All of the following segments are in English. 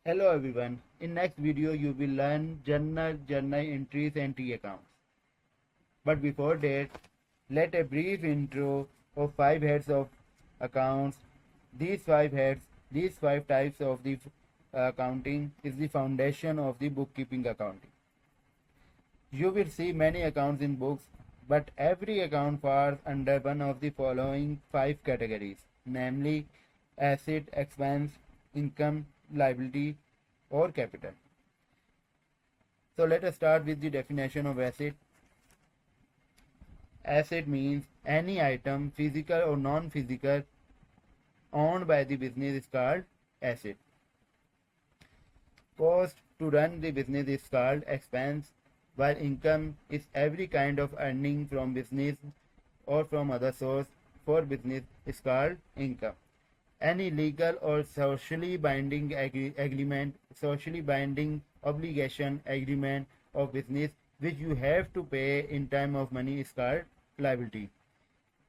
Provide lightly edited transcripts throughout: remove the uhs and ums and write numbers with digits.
Hello everyone. In next video you will learn journal entries and T accounts. But before that, let a brief intro of five heads of accounts. These five types of the accounting is the foundation of the bookkeeping accounting. You will see many accounts in books, but every account falls under one of the following five categories, namely asset, expense, income, liability, or capital. So let us start with the definition of asset. Asset means any item, physical or non-physical, owned by the business is called asset. Cost to run the business is called expense, while income is every kind of earning from business or from other source for business is called income. Any legal or socially binding obligation agreement of business which you have to pay in time of money is called liability.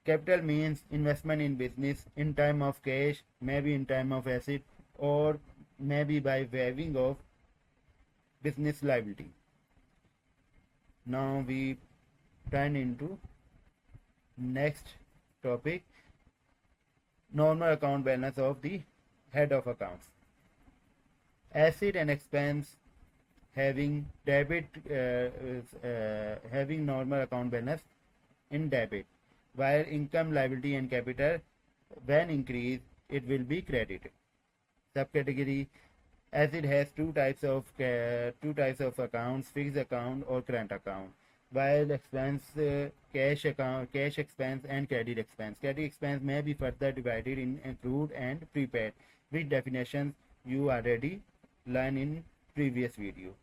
Capital means investment in business in time of cash, maybe in time of asset, or maybe by waiving of business liability. Now we turn into next topic, normal account balance of the head of accounts. Asset and expense having having normal account balance in debit, while income, liability and capital when increased it will be credited. Subcategory: asset has two types of accounts, fixed account or current account, while expense cash expense and credit expense. Credit expense may be further divided in accrued and prepaid, which definitions you already learned in previous video.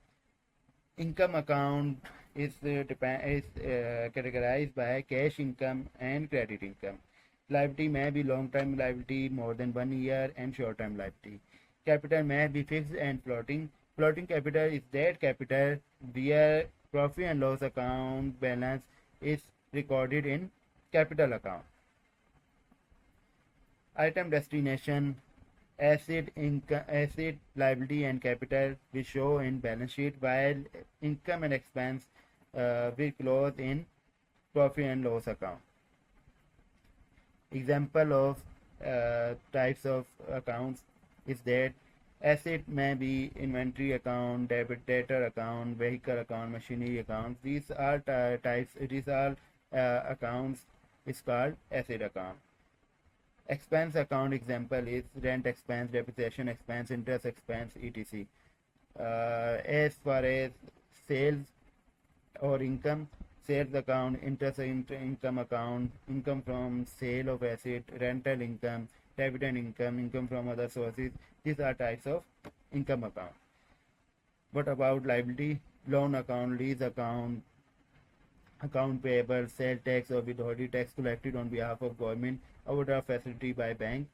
Income account is categorized by cash income and credit income. Liability may be long-term liability more than 1 year and short-term liability. Capital may be fixed and floating. Floating capital is that capital where profit and loss account balance is recorded in capital account. Item destination: asset, liability and capital we show in balance sheet, while income and expense we close in profit and loss account. Example of types of accounts is that asset may be inventory account, debtor account, vehicle account, machinery account. These are types. These are accounts is called asset account. Expense account example is rent expense, depreciation expense, interest expense, etc. As far as sales or income, sales account, interest income account, income from sale of asset, rental income, dividend income, income from other sources. These are types of income account. What about liability? Loan account, lease account, account payable, sale tax or withholding tax collected on behalf of government, overdraft facility by bank.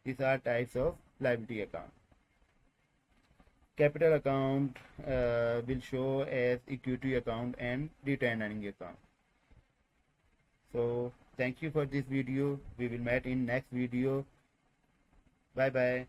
These are types of liability account. Capital account will show as equity account and retained earning account. So thank you for this video. We will meet in next video. Bye bye.